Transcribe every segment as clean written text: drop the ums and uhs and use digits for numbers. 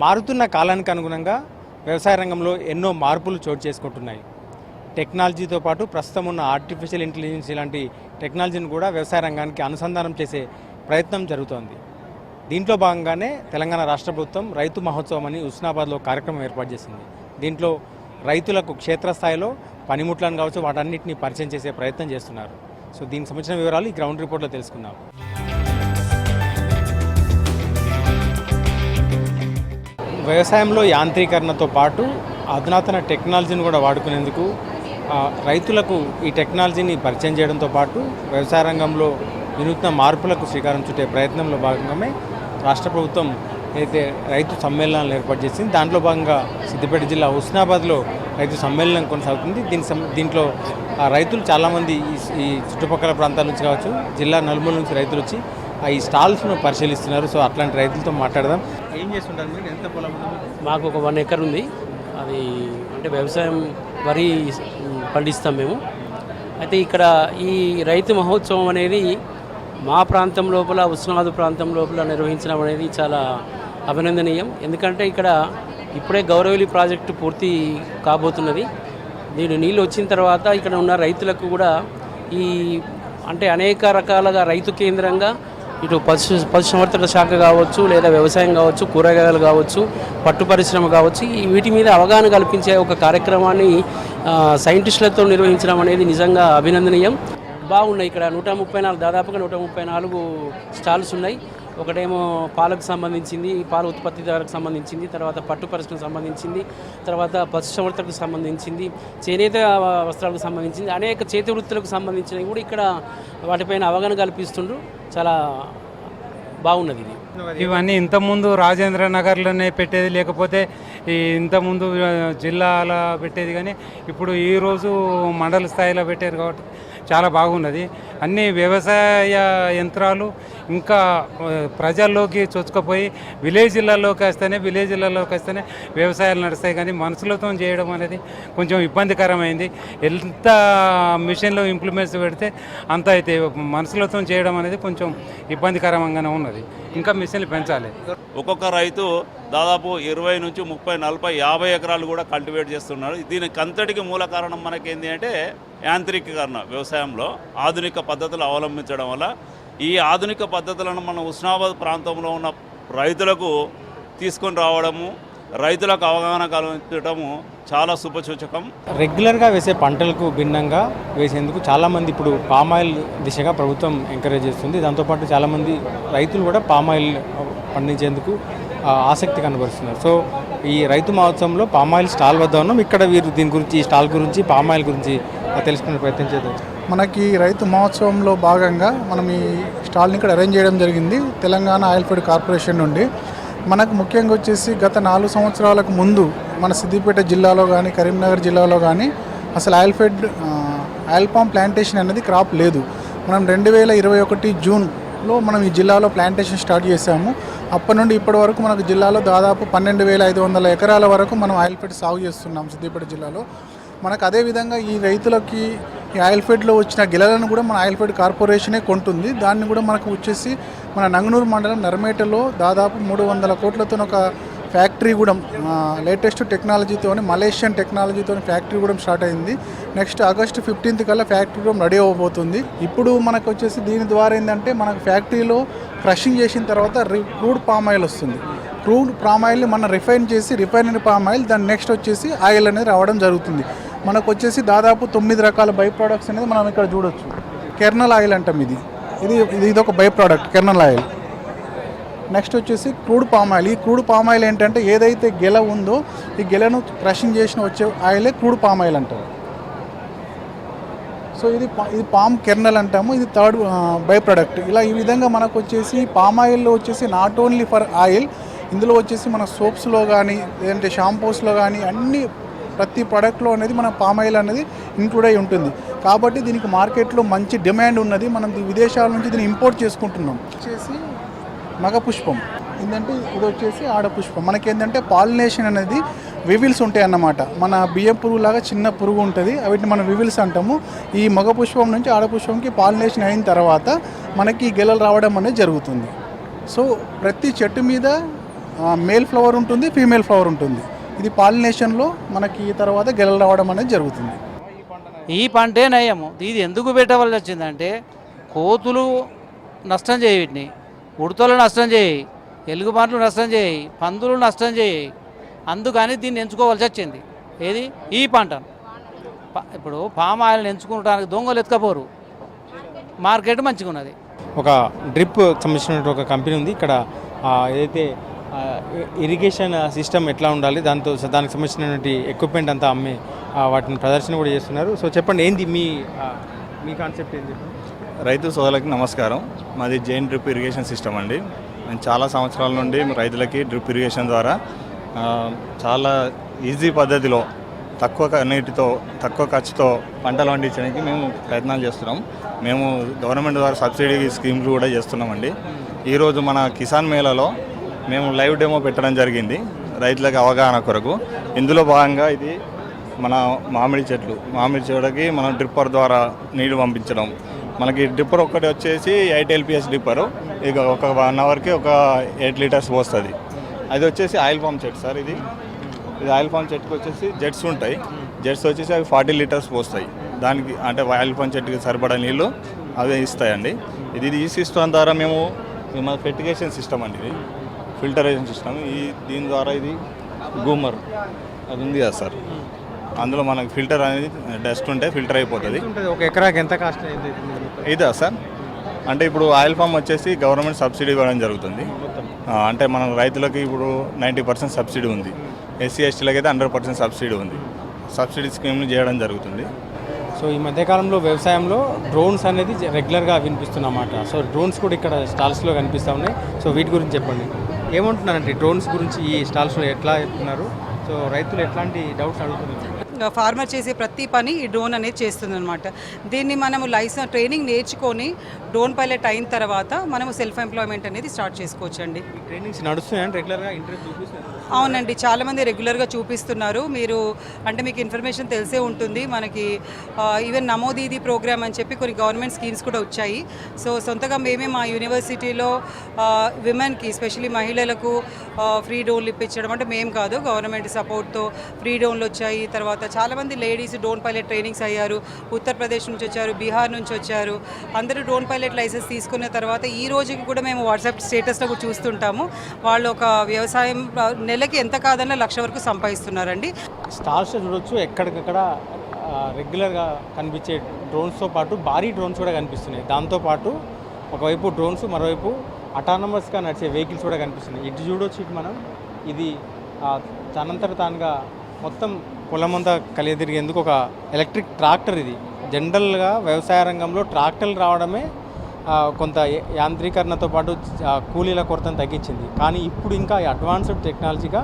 మారుతున్న కాలానికి అనుగుణంగా వ్యవసాయ రంగంలో ఎన్నో మార్పులు చోటు చేసుకుంటున్నాయి. టెక్నాలజీతో పాటు ప్రస్తుతం ఉన్న ఆర్టిఫిషియల్ ఇంటెలిజెన్స్ ఇలాంటి టెక్నాలజీని కూడా వ్యవసాయ రంగానికి అనుసంధానం చేసే ప్రయత్నం జరుగుతోంది. దీంట్లో భాగంగానే తెలంగాణ రాష్ట్ర ప్రభుత్వం రైతు మహోత్సవం అని హుస్నాబాద్లో కార్యక్రమం ఏర్పాటు చేసింది. దీంట్లో రైతులకు క్షేత్రస్థాయిలో పనిముట్లను కావచ్చు వాటన్నిటిని పరిచయం చేసే ప్రయత్నం చేస్తున్నారు. సో దీనికి సంబంధించిన వివరాలు ఈ గ్రౌండ్ రిపోర్ట్లో తెలుసుకుందాం. వ్యవసాయంలో యాంత్రీకరణతో పాటు అధునాతన టెక్నాలజీని కూడా వాడుకునేందుకు రైతులకు ఈ టెక్నాలజీని పరిచయం చేయడంతో పాటు వ్యవసాయ రంగంలో వినూత్న మార్పులకు శ్రీకారం చుట్టే ప్రయత్నంలో భాగంగానే రాష్ట్ర ప్రభుత్వం అయితే రైతు సమ్మేళనాలను ఏర్పాటు చేసింది. దాంట్లో భాగంగా సిద్దిపేట జిల్లా హుస్నాబాద్లో రైతు సమ్మేళనం కొనసాగుతుంది. దీంట్లో రైతులు చాలామంది ఈ చుట్టుపక్కల ప్రాంతాల నుంచి కావచ్చు, జిల్లా నలుమూల నుంచి రైతులు వచ్చి ఈ స్టాల్స్ను పరిశీలిస్తున్నారు. సో అట్లాంటి రైతులతో మాట్లాడదాం. ఏం చేస్తుంటారు మీరు? ఎంత పొలం? మాకు ఒక 1 ఎకర్ ఉంది. అది అంటే వ్యవసాయం వరి పండిస్తాం మేము. అయితే ఇక్కడ ఈ రైతు మహోత్సవం అనేది మా ప్రాంతం లోపల, హుస్నాబాద్ ప్రాంతం లోపల నిర్వహించడం అనేది చాలా అభినందనీయం. ఎందుకంటే ఇక్కడ ఇప్పుడే గౌరవలి ప్రాజెక్టు పూర్తి కాబోతున్నది. దీని నీళ్ళు వచ్చిన తర్వాత ఇక్కడ ఉన్న రైతులకు కూడా ఈ అంటే అనేక రకాలుగా రైతు కేంద్రంగా ఇటు పశుసంవర్ధక శాఖ కావచ్చు, లేదా వ్యవసాయం కావచ్చు, కూరగాయలు కావచ్చు, పట్టు పరిశ్రమ కావచ్చు, వీటి మీద అవగాహన కల్పించే ఒక కార్యక్రమాన్ని సైంటిస్టులతో నిర్వహించడం అనేది నిజంగా అభినందనీయం. బాగున్నాయి. ఇక్కడ 134 దాదాపుగా 134 స్టాల్స్ ఉన్నాయి. ఒకటేమో పాలకు సంబంధించింది, పాల ఉత్పత్తిదారులకు సంబంధించింది, తర్వాత పట్టు పరిశ్రమకు సంబంధించింది, తర్వాత పశుసంవర్ధకకు సంబంధించింది, చేనేత వస్త్రాలకు సంబంధించింది, అనేక చేతి వృత్తులకు సంబంధించినవి కూడా ఇక్కడ వాటిపైన అవగాహన కల్పిస్తుండ్రు. చాలా బాగున్నది ఇది. ఇవన్నీ ఇంతకుముందు రాజేంద్ర నగర్లోనే పెట్టేది, లేకపోతే ఇంతకుముందు జిల్లాలో పెట్టేది, కానీ ఇప్పుడు ఈరోజు మండల స్థాయిలో పెట్టారు కాబట్టి చాలా బాగున్నది. అన్ని వ్యవసాయ యంత్రాలు ఇంకా ప్రజల్లోకి చొచ్చుకుపోయి విలేజ్లలోకి వస్తేనే వ్యవసాయాలు నడుస్తాయి. కానీ మనుషులతో చేయడం అనేది కొంచెం ఇబ్బందికరమైంది. ఎంత మిషన్లో ఇంప్లిమెంట్స్ పెడితే అంత అయితే మనుషులతో చేయడం అనేది కొంచెం ఇబ్బందికరంగానే ఉన్నది. ఇంకా మిషన్లు పెంచాలి. ఒక్కొక్క రైతు దాదాపు 20 నుంచి 30, 40, 50 ఎకరాలు కూడా కల్టివేట్ చేస్తున్నారు. దీనికి అంతటికి మూల కారణం మనకేంది అంటే యాంత్రీకరణ. వ్యవసాయంలో ఆధునిక పద్ధతులు అవలంబించడం వల్ల ఈ ఆధునిక పద్ధతులను మన హుస్నాబాద్ ప్రాంతంలో ఉన్న రైతులకు తీసుకొని రావడము, రైతులకు అవగాహన కల్పించడము చాలా శుభసూచకం. రెగ్యులర్గా వేసే పంటలకు భిన్నంగా వేసేందుకు చాలామంది ఇప్పుడు పామాయిల్ దిశగా ప్రభుత్వం ఎంకరేజ్ చేస్తుంది. దాంతోపాటు చాలామంది రైతులు కూడా పామాయిల్ పండించేందుకు ఆసక్తి కనబరుస్తున్నారు. సో ఈ రైతు మహోత్సవంలో పామాయిల్ స్టాల్ వద్ద ఉన్నాం. ఇక్కడ వీరు దీని గురించి, ఈ స్టాల్ గురించి, పామాయిల్ గురించి తెలుసుకునే ప్రయత్నం చేద్దాం. మనకి రైతు మహోత్సవంలో భాగంగా మనం ఈ స్టాల్ని ఇక్కడ అరేంజ్ చేయడం జరిగింది తెలంగాణ ఆయిల్ ఫీడ్ కార్పొరేషన్ నుండి. మనకు ముఖ్యంగా వచ్చేసి గత 4 సంవత్సరాలకు ముందు మన సిద్దిపేట జిల్లాలో కానీ, కరీంనగర్ జిల్లాలో కానీ అసలు ఆయిల్ పామ్ ప్లాంటేషన్ అనేది క్రాప్ లేదు. మనం 2021 జూన్లో మనం ఈ జిల్లాలో ప్లాంటేషన్ స్టార్ట్ చేశాము. అప్పటి నుండి ఇప్పటి వరకు మనకు జిల్లాలో దాదాపు 12,500 ఎకరాల వరకు మనం ఆయిల్ ఫీడ్ సాగు చేస్తున్నాం సిద్దిపేట జిల్లాలో. మనకు అదేవిధంగా ఈ రైతులకి ఈ ఆయిల్ ఫీడ్లో వచ్చిన గిలలను కూడా మన ఆయిల్ ఫీడ్ కార్పొరేషనే కొంటుంది. దాన్ని కూడా మనకు వచ్చేసి మన నంగనూరు మండలం నర్మేటలో దాదాపు 300 కోట్లతో ఒక ఫ్యాక్టరీ కూడా లేటెస్ట్ టెక్నాలజీతో, మలేషియన్ టెక్నాలజీతో ఫ్యాక్టరీ కూడా స్టార్ట్ అయింది. నెక్స్ట్ ఆగస్టు 15 కల్లా ఫ్యాక్టరీ కూడా రెడీ అవ్వబోతుంది. ఇప్పుడు మనకు వచ్చేసి దీని ద్వారా ఏంటంటే మనకు ఫ్యాక్టరీలో క్రషింగ్ చేసిన తర్వాత క్రూడ్ పామ్ ఆయిల్ వస్తుంది. క్రూడ్ పామ్ ఆయిల్ని మనం రిఫైన్ చేసి రిఫైనరీ పామ్ ఆయిల్, దాని నెక్స్ట్ వచ్చేసి ఆయిల్ అనేది రావడం జరుగుతుంది. మనకు వచ్చేసి దాదాపు 9 రకాల బై ప్రోడక్ట్స్ అనేది మనం ఇక్కడ చూడొచ్చు. కెర్నల్ ఆయిల్ అంటాం. ఇది ఒక by product kernel oil. Next వచ్చేసి క్రూడ్ పామ్ ఆయిల్. ఈ క్రూడ్ పామ్ ఆయిల్ ఏంటంటే ఏదైతే గెల ఉందో ఈ గెలను క్రషింగ్ చేసిన వచ్చే ఆయిలే క్రూడ్ పామ్ ఆయిల్ అంటారు. సో ఇది పామ్ కెర్నల్ అంటాము. ఇది 3rd బై ప్రోడక్ట్. ఇలా ఈ విధంగా మనకు వచ్చేసి పామ్ ఆయిల్లో వచ్చేసి నాట్ ఓన్లీ ఫర్ ఆయిల్, ఇందులో వచ్చేసి మన సోప్స్లో కానీ, లేదంటే షాంపూస్లో కానీ అన్ని ప్రతి ప్రోడక్ట్లో అనేది మన పామ్ ఆయిల్ అనేది ఇంక్లూడ్ అయి ఉంటుంది. కాబట్టి దీనికి మార్కెట్లో మంచి డిమాండ్ ఉన్నది. మనం విదేశాల నుంచి దీన్ని ఇంపోర్ట్ చేసుకుంటున్నాం. వచ్చేసి మగ పుష్పం ఏంటంటే ఇది వచ్చేసి ఆడపుష్పం. మనకేంటంటే పాలినేషన్ అనేది వివిల్స్ ఉంటాయి అన్నమాట. మన బియ్యం పురుగు లాగా చిన్న పురుగు ఉంటుంది, వీటిని మనం వివిల్స్ అంటాము. ఈ మగ పుష్పం నుంచి ఆడపుష్పంకి పాలినేషన్ అయిన తర్వాత మనకి గెలలు రావడం అనేది జరుగుతుంది. సో ప్రతి చెట్టు మీద మేల్ ఫ్లవర్ ఉంటుంది, ఫీమేల్ ఫ్లవర్ ఉంటుంది. ఇది పాలినేషన్లో మనకి తర్వాత గెలలు రావడం అనేది జరుగుతుంది. ఈ పంటే నయము. ఇది ఎందుకు పెట్టవలసి వచ్చిందంటే కోతులు నష్టం చేయి, వీటిని ఉడతలు నష్టం చేయి, ఎలుగుబంట్లు నష్టం చేయి, పందులు నష్టం చేయి. అందుకని దీన్ని ఎంచుకోవాల్సి వచ్చింది. ఏది ఈ పంటను. ఇప్పుడు పామ్ ఆయిల్ని ఎంచుకోవడానికి దొంగలు ఎత్తుకపోరు. మార్కెట్ మంచిగా ఉన్నది. ఒక డ్రిప్ సంబంధించిన ఒక కంపెనీ ఉంది ఇక్కడ. ఏదైతే ఇరిగేషన్ సిస్టమ్ ఎట్లా ఉండాలి, దానికి సంబంధించినటువంటి ఎక్విప్మెంట్ అంతా అమ్మే వాటిని ప్రదర్శన కూడా చేస్తున్నారు. సో చెప్పండి, ఏంది మీ కాన్సెప్ట్ ఏంది? రైతు సోదరులకి నమస్కారం. మాది జైన్ డ్రిప్ ఇరిగేషన్ సిస్టమ్ అండి. నేను చాలా సంవత్సరాల నుండి రైతులకి డ్రిప్ ఇరిగేషన్ ద్వారా చాలా ఈజీ పద్ధతిలో తక్కువ నీటితో తక్కువ ఖర్చుతో పంటలు పండించడానికి మేము ప్రయత్నాలు చేస్తున్నాం. మేము గవర్నమెంట్ ద్వారా సబ్సిడీ స్కీమ్లు కూడా చేస్తున్నామండి. ఈరోజు మన కిసాన్ మేళాలో మేము లైవ్ డెమో పెట్టడం జరిగింది రైతులకు అవగాహన కొరకు. ఇందులో భాగంగా ఇది మన మామిడి చెట్లకి మనం డ్రిప్పర్ ద్వారా నీళ్లు పంపించడం. మనకి డ్రిప్పర్ ఒక్కటి వచ్చేసి 8 LPS డ్రిప్పరు. ఇక ఒక 1 అవర్కి ఒక 8 లీటర్స్ పోస్తుంది. అది వచ్చేసి ఆయిల్ పంప్ చెట్టు సార్. ఇది ఆయిల్ పంప్ చెట్టుకి వచ్చేసి జెట్స్ ఉంటాయి. జెట్స్ వచ్చేసి అవి 40 లీటర్స్ పోస్తాయి. దానికి అంటే ఆయిల్ పంప్ చెట్టుకి సరిపడా నీళ్ళు అవే ఇస్తాయండి. ఈ సిస్టమ్ ద్వారా మేము మన ఫెర్టిగేషన్ సిస్టమ్ అండి, ఇది ఫిల్టరేషన్ సిస్టమ్. దీని ద్వారా ఇది గూమర్ అది ఉంది కదా సార్, అందులో మనకి ఫిల్టర్ అనేది డస్ట్ ఉంటే ఫిల్టర్ అయిపోతుంది. ఒక ఎకరాకి ఎంత కాస్ట్ అయింది? ఇదా సార్, అంటే ఇప్పుడు ఆయిల్ ఫామ్ వచ్చేసి గవర్నమెంట్ సబ్సిడీ ఇవ్వడం జరుగుతుంది. అంటే మన రైతులకి ఇప్పుడు 90% సబ్సిడీ ఉంది. SC STలకి అయితే 100% సబ్సిడీ ఉంది. సబ్సిడీ స్కీమ్ని చేయడం జరుగుతుంది. సో ఈ మధ్యకాలంలో వ్యవసాయంలో డ్రోన్స్ అనేది రెగ్యులర్గా వినిపిస్తున్నమాట. సో డ్రోన్స్ కూడా ఇక్కడ స్టాల్స్లో కనిపిస్తూ ఉన్నాయి. సో వీటి గురించి చెప్పండి, ఏమంటున్నారంటే డ్రోన్స్ గురించి ఈ స్టాల్స్లో ఎట్లా చెప్తున్నారు? సో రైతులు ఎట్లాంటి డౌట్స్ అడుగుతున్నారు? ఫార్మర్ చేసే ప్రతి పని ఈ డ్రోన్ అనేది చేస్తుందన్నమాట. దీన్ని మనము లైసెన్స్ ట్రైనింగ్ నేర్చుకొని డ్రోన్ పైలట్ అయిన తర్వాత మనము సెల్ఫ్ ఎంప్లాయ్మెంట్ అనేది స్టార్ట్ చేసుకోవచ్చండి. ట్రైనింగ్స్ నడుస్తున్నాయండి రెగ్యులర్గా? ఇంట్రెస్ట్ చూపిస్తున్నారు? అవునండి, చాలామంది రెగ్యులర్గా చూపిస్తున్నారు. మీకు ఇన్ఫర్మేషన్ తెలిసే ఉంటుంది. మనకి ఈవెన్ నమోదీది ప్రోగ్రామ్ అని చెప్పి కొన్ని గవర్నమెంట్ స్కీమ్స్ కూడా వచ్చాయి. సో సొంతగా మేమే మా యూనివర్సిటీలో విమెన్కి ఎస్పెషల్లీ మహిళలకు ఫ్రీ డ్రోన్లు ఇప్పించడం, అంటే మేము కాదు గవర్నమెంట్ సపోర్ట్తో ఫ్రీ డ్రోన్లు వచ్చాయి. తర్వాత చాలామంది లేడీస్ డ్రోన్ పైలట్ ట్రైనింగ్స్ అయ్యారు. ఉత్తరప్రదేశ్ నుంచి వచ్చారు, బీహార్ నుంచి వచ్చారు. అందరూ డ్రోన్ పైలట్ లైసెన్స్ తీసుకున్న తర్వాత ఈ రోజుకి కూడా మేము వాట్సాప్ స్టేటస్లో కూడా చూస్తుంటాము. వాళ్ళు ఒక వ్యవసాయం నెలకి ఎంత కాదన్నా 1,00,000 వరకు సంపాదిస్తున్నారండి. స్టాల్స్ చూడొచ్చు, ఎక్కడికక్కడ రెగ్యులర్గా కనిపించే డ్రోన్స్తో పాటు భారీ డ్రోన్స్ కూడా కనిపిస్తున్నాయి. దాంతోపాటు ఒకవైపు డ్రోన్స్, మరోవైపు అటానమస్గా నడిచే వెహికల్స్ కూడా కనిపిస్తున్నాయి. ఇటు చూడొచ్చు, ఇటు మనం ఇది తనంతట తానుగా మొత్తం పొలమంతా కలియదిరిగేందుకు ఒక ఎలక్ట్రిక్ ట్రాక్టర్. ఇది జనరల్గా వ్యవసాయ రంగంలో ట్రాక్టర్లు రావడమే కొంత యాంత్రీకరణతో పాటు కూలీల కొరతను తగ్గించింది. కానీ ఇప్పుడు ఇంకా అడ్వాన్స్డ్ టెక్నాలజీగా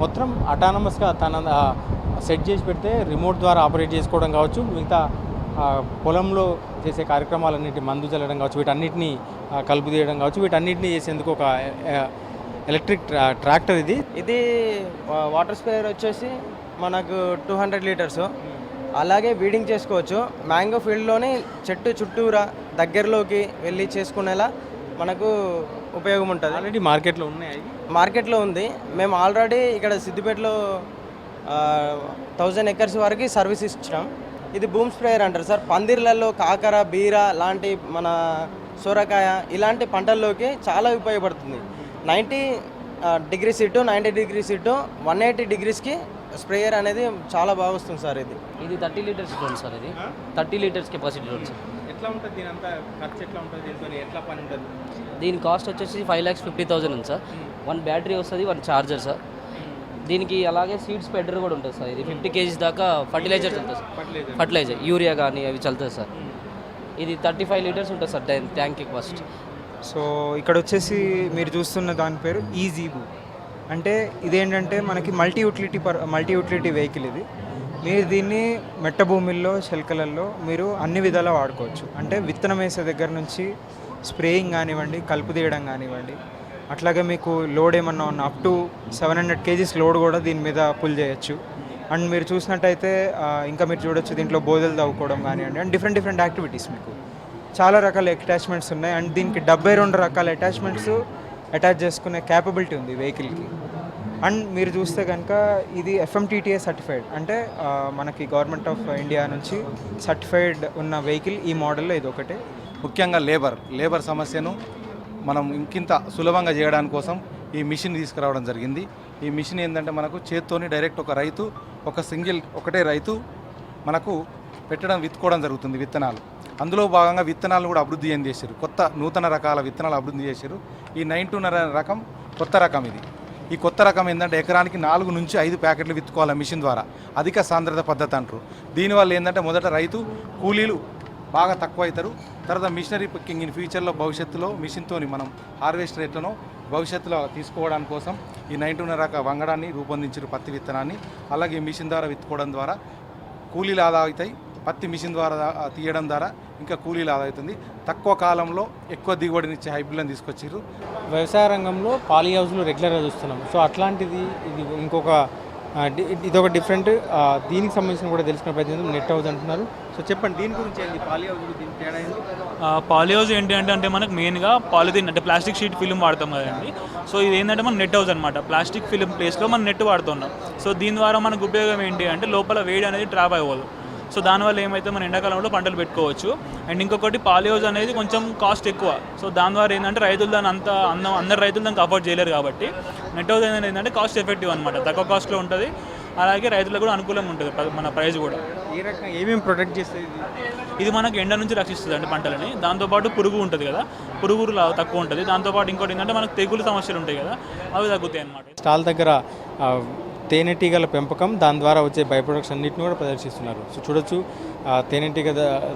మొత్తం అటానమస్గా తన సెట్ చేసి పెడితే రిమోట్ ద్వారా ఆపరేట్ చేసుకోవడం కావచ్చు, మిగతా పొలంలో చేసే కార్యక్రమాలన్నింటి మందు చల్లడం కావచ్చు, వీటన్నిటిని కలుపు తీయడం కావచ్చు, వీటన్నిటిని చేసేందుకు ఒక ఎలక్ట్రిక్ ట్రాక్టర్. ఇది వాటర్ స్ప్రేయర్ వచ్చేసి మనకు 200 లీటర్స్. అలాగే వీడింగ్ చేసుకోవచ్చు. మ్యాంగో ఫీల్డ్లోని చెట్టు చుట్టూరా దగ్గరలోకి వెళ్ళి చేసుకునేలా మనకు ఉపయోగం ఉంటుంది. ఆల్రెడీ మార్కెట్లో ఉన్నాయి, మార్కెట్లో ఉంది. మేము ఆల్రెడీ ఇక్కడ సిద్దిపేటలో 1000 ఎకర్స్ వరకు సర్వీస్ ఇచ్చినాం. ఇది బూమ్ స్ప్రేయర్ అంటారు సార్. పందిర్లలో కాకర, బీర లాంటి మన సొరకాయ ఇలాంటి పంటల్లోకి చాలా ఉపయోగపడుతుంది. 90 డిగ్రీస్ ఇటు 90 డిగ్రీస్ ఇటు 180 డిగ్రీస్కి స్ప్రేయర్ అనేది చాలా బాగా వస్తుంది సార్. ఇది 30 లీటర్స్ డ్రోన్ సార్. ఇది 30 లీటర్స్ కెపాసిటీ డ్రోన్ సార్. ఎట్లా ఉంటుంది దీని అంతా ఖర్చు ఎట్లా ఉంటుంది, దీంతో ఎట్లా పని ఉంటుంది? దీని కాస్ట్ వచ్చేసి 5,50,000 ఉంది సార్. 1 బ్యాటరీ వస్తుంది, 1 ఛార్జర్ సార్. దీనికి అలాగే సీడ్ స్ప్రెడర్ కూడా ఉంటుంది సార్. ఇది 50 kgs దాకా ఫర్టిలైజర్ చల్లుతుంది సార్. ఫర్టిలైజర్ యూరియా కానీ అవి చల్లుతుంది సార్. ఇది 35 లీటర్స్ ఉంటుంది సార్ ట్యాంక్కి కాస్ట్. సో ఇక్కడ వచ్చేసి మీరు చూస్తున్న దాని పేరు ఈజీబూ. అంటే ఇదేంటంటే మనకి మల్టీ యూటిలిటీ వెహికల్ ఇది. మీరు దీన్ని మెట్ట భూమిల్లో, శల్కలల్లో మీరు అన్ని విధాలా వాడుకోవచ్చు. అంటే విత్తనం వేసే దగ్గర నుంచి స్ప్రేయింగ్ కానివ్వండి, కలుపు తీయడం కానివ్వండి, అట్లాగే మీకు లోడ్ ఏమన్నా ఉన్న అప్ టు 700 kgs లోడ్ కూడా దీని మీద పుల్ చేయొచ్చు. అండ్ మీరు చూసినట్టయితే ఇంకా మీరు చూడొచ్చు దీంట్లో బోదెలు తవ్వుకోవడం కానివ్వండి, అండ్ డిఫరెంట్ యాక్టివిటీస్ మీకు చాలా రకాల అటాచ్మెంట్స్ ఉన్నాయి. అండ్ దీనికి 72 రకాల అటాచ్మెంట్స్ అటాచ్ చేసుకునే క్యాపబిలిటీ ఉంది వెహికల్కి. అండ్ మీరు చూస్తే కనుక ఇది FMTTA సర్టిఫైడ్, అంటే మనకి గవర్నమెంట్ ఆఫ్ ఇండియా నుంచి సర్టిఫైడ్ ఉన్న వెహికల్ ఈ మోడల్లో ఇది ఒకటే. ముఖ్యంగా లేబర్ సమస్యను మనం ఇంకింత సులభంగా చేయడానికి కోసం ఈ మిషన్ తీసుకురావడం జరిగింది. ఈ మిషన్ ఏంటంటే మనకు చేత్తోని డైరెక్ట్ ఒకటే రైతు మనకు విత్తుకోవడం జరుగుతుంది విత్తనాలు. అందులో భాగంగా విత్తనాలు కూడా అభివృద్ధి చేశారు, నూతన రకాల విత్తనాలు అభివృద్ధి చేశారు. ఈ 929 రకం కొత్త రకం ఇది. ఈ కొత్త రకం ఏంటంటే ఎకరానికి 4 నుంచి 5 ప్యాకెట్లు విత్తుకోవాలి మిషన్ ద్వారా, అధిక సాంద్రత పద్ధతి అంటారు. దీనివల్ల ఏంటంటే మొదట రైతు కూలీలు బాగా తక్కువ అవుతారు. తర్వాత మిషనరీ పిక్కింగ్ ఇన్ ఫ్యూచర్లో భవిష్యత్తులో మిషన్తో మనం హార్వెస్ట్ రేట్లను భవిష్యత్తులో తీసుకోవడానికి కోసం ఈ 929 రక వంగడాన్ని రూపొందించారు, పత్తి విత్తనాన్ని. అలాగే ఈ మిషన్ ద్వారా విత్తుకోవడం ద్వారా కూలీలు ఆదా అవుతాయి, పత్తి మిషన్ ద్వారా తీయడం ద్వారా ఇంకా కూలీలు ఆదా అవుతుంది. తక్కువ కాలంలో ఎక్కువ దిగుబడినిచ్చే హైబ్రిడ్లను తీసుకొచ్చారు. వ్యవసాయ రంగంలో పాలీ హౌస్లు రెగ్యులర్గా చూస్తున్నాం. సో అట్లాంటిది ఇదొక డిఫరెంట్, దీనికి సంబంధించిన కూడా తెలుసుకునే ప్రయత్నం నెట్ హౌస్ అంటున్నారు. సో చెప్పండి దీని గురించి ఏంటి, పాలీ హౌస్ దీనికి తేడా ఏంటి? పాలీ హౌస్ ఏంటి అంటే మనకు మెయిన్గా పాలిథిన్ అంటే ప్లాస్టిక్ షీట్ ఫిల్మ్ వాడతాం కదండి. సో ఇది ఏంటంటే మన నెట్ హౌస్ అనమాట, ప్లాస్టిక్ ఫిల్మ్ ప్లేస్లో మనం నెట్ వాడుతున్నాం. సో దీని ద్వారా మనకు ఉపయోగం ఏంటి అంటే లోపల వేడి అనేది ట్రాప్ అవ్వదు. సో దానివల్ల ఏమైతే మన ఎండాకాలంలో పంటలు పెట్టుకోవచ్చు. అండ్ ఇంకొకటి పాలీ హౌస్ అనేది కొంచెం కాస్ట్ ఎక్కువ. సో దాని ద్వారా ఏంటంటే రైతులు దాన్ని అందరు రైతులు దానికి అఫోర్డ్ చేయలేరు. కాబట్టి నెట్ హౌస్ అనేది ఏంటంటే కాస్ట్ ఎఫెక్టివ్ అనమాట, తక్కువ కాస్ట్లో ఉంటుంది. అలాగే రైతులకు కూడా అనుకూలంగా ఉంటుంది మన ప్రైస్ కూడా. ఏ రకంగా ఏమేమి ప్రొటెక్ట్ చేస్తుంది ఇది మనకు ఎండ నుంచి రక్షిస్తుంది అండి పంటలని. దాంతోపాటు పురుగు ఉంటుంది కదా, పురుగులు తక్కువ ఉంటుంది. దాంతోపాటు ఇంకోటి ఏంటంటే మనకు తెగులు సమస్యలు ఉంటాయి కదా, అవి తగ్గుతాయి అన్నమాట. స్టాల్ దగ్గర తేనెటీగల పెంపకం, దాని ద్వారా వచ్చే బై ప్రొడక్ట్స్ అన్నింటిని కూడా ప్రదర్శిస్తున్నారు. సో చూడొచ్చు తేనెటీగ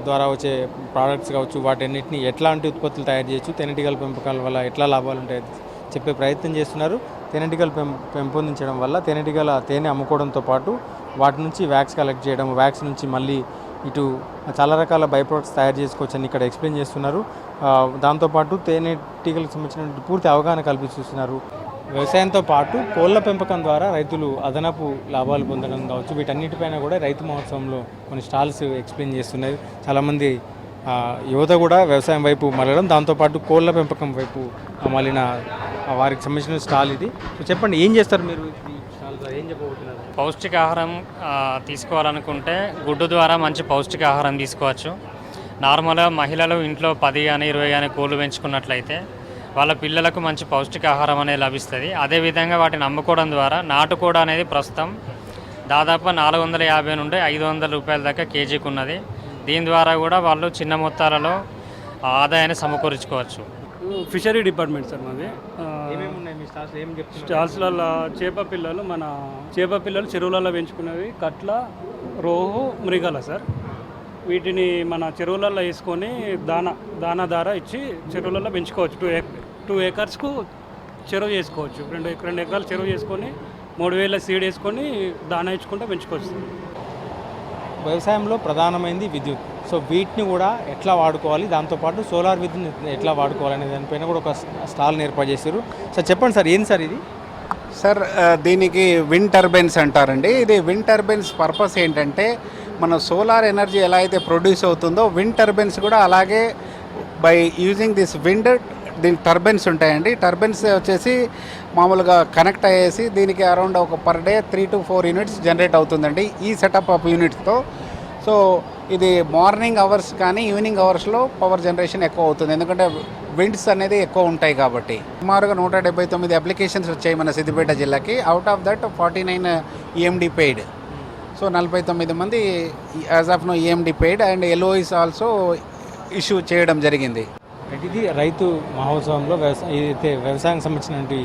ద్వారా వచ్చే ప్రోడక్ట్స్ కావచ్చు, వాటన్నిటిని ఎట్లాంటి ఉత్పత్తులు తయారు చేయొచ్చు, తేనెటీగల పెంపకాల వల్ల ఎట్లా లాభాలు ఉంటాయి చెప్పే ప్రయత్నం చేస్తున్నారు. తేనెటీగలు పెంపొందించడం వల్ల తేనె అమ్ముకోవడంతో పాటు వాటి నుంచి వ్యాక్స్ కలెక్ట్ చేయడం, వ్యాక్స్ నుంచి మళ్ళీ ఇటు చాలా రకాల బై ప్రొడక్ట్స్ తయారు చేసుకోవచ్చు అని ఇక్కడ ఎక్స్ప్లెయిన్ చేస్తున్నారు. దాంతోపాటు తేనెటీగలకు సంబంధించిన పూర్తి అవగాహన కల్పిస్తున్నారు. వ్యవసాయంతో పాటు కోళ్ల పెంపకం ద్వారా రైతులు అదనపు లాభాలు పొందడం కావచ్చు, వీటన్నిటిపైన కూడా రైతు మహోత్సవంలో కొన్ని స్టాల్స్ ఎక్స్ప్లెయిన్ చేస్తున్నారు. చాలామంది యువత కూడా వ్యవసాయం వైపు మళ్ళడం, దాంతోపాటు కోళ్ల పెంపకం వైపు మళ్ళిన వారికి సంబంధించిన స్టాల్ ఇది. సో చెప్పండి ఏం చేస్తారు మీరు ఈ స్టాల్ ద్వారా, ఏం చెప్పబోతున్నారు? పౌష్టికాహారం తీసుకోవాలనుకుంటే గుడ్డు ద్వారా మంచి పౌష్టికాహారం తీసుకోవచ్చు. నార్మల్గా మహిళలు ఇంట్లో 10 కానీ 20 కానీ కోళ్ళు పెంచుకున్నట్లయితే వాళ్ళ పిల్లలకు మంచి పౌష్టికాహారం అనేది లభిస్తుంది. అదేవిధంగా వాటిని అమ్ముకోవడం ద్వారా నాటుకోడ అనేది ప్రస్తుతం దాదాపు 450 నుండి 500 రూపాయల దాకా కేజీకి ఉన్నది. దీని ద్వారా కూడా వాళ్ళు చిన్న మొత్తాలలో ఆదాయాన్ని సమకూర్చుకోవచ్చు. ఫిషరీ డిపార్ట్మెంట్ సార్ మాది. స్టాల్స్లలో చేప పిల్లలు చెరువులలో పెంచుకునేవి, కట్ల, రోహు, మృగాల సార్. వీటిని మన చెరువులలో వేసుకొని దానా దారా ఇచ్చి చెరువులలో పెంచుకోవచ్చు. 2 ఏకర్స్కు చెరువు చేసుకోవచ్చు. 2 ఎకరాలు చెరువు చేసుకొని 3000 సీడ్ వేసుకొని దానా ఇచ్చుకుంటే పెంచుకోవచ్చు. వ్యవసాయంలో ప్రధానమైనది విద్యుత్. సో వీటిని కూడా ఎట్లా వాడుకోవాలి, దాంతోపాటు సోలార్ విద్యుత్ ఎట్లా వాడుకోవాలి అనే దానిపైన కూడా ఒక స్టాల్ని ఏర్పాటు చేశారు. సార్ చెప్పండి సార్, ఏంటి సార్ ఇది? సార్ దీనికి విండ్ టర్బైన్స్ అంటారండి. ఇది విండ్ టర్బైన్స్ పర్పస్ ఏంటంటే మన సోలార్ ఎనర్జీ ఎలా అయితే ప్రొడ్యూస్ అవుతుందో విండ్ టర్బైన్స్ కూడా అలాగే బై యూజింగ్ దిస్ విండ్ దీని టర్బైన్స్ ఉంటాయండి. టర్బైన్స్ వచ్చేసి మామూలుగా కనెక్ట్ అయ్యేసి దీనికి అరౌండ్ ఒక per day 3 to 4 units generate అవుతుందండి ఈ సెటప్ ఆఫ్ యూనిట్స్తో. సో ఇది మార్నింగ్ అవర్స్ కానీ ఈవినింగ్ అవర్స్లో పవర్ జనరేషన్ ఎక్కువ అవుతుంది, ఎందుకంటే విండ్స్ అనేది ఎక్కువ ఉంటాయి కాబట్టి. సుమారుగా 179 అప్లికేషన్స్ వచ్చాయి మన సిద్దిపేట జిల్లాకి. Out of that 49 EMD paid. So 49 మంది as of no EMD paid and LOIs also issue చేయడం జరిగింది. ఇది రైతు మహోత్సవంలో వ్యవసాయానికి సంబంధించినటువంటి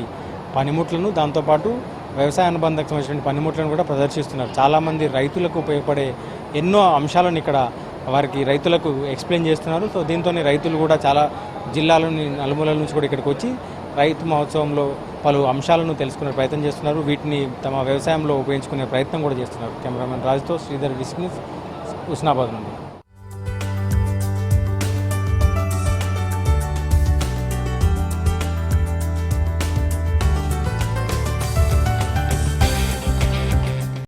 పనిముట్లను, దాంతోపాటు వ్యవసాయ అనుబంధకు సంబంధించిన పనిముట్లను కూడా ప్రదర్శిస్తున్నారు. చాలామంది రైతులకు ఉపయోగపడే ఎన్నో అంశాలను ఇక్కడ రైతులకు ఎక్స్ప్లెయిన్ చేస్తున్నారు. సో దీంతో రైతులు కూడా చాలా జిల్లాలోని నలుమూలల నుంచి కూడా ఇక్కడికి వచ్చి రైతు మహోత్సవంలో పలు అంశాలను తెలుసుకునే ప్రయత్నం చేస్తున్నారు. వీటిని తమ వ్యవసాయంలో ఉపయోగించుకునే ప్రయత్నం కూడా చేస్తున్నారు. కెమెరామెన్ రాజుతో శ్రీధర్, డిస్క్ న్యూస్, హుస్నాబాద్ నుండి.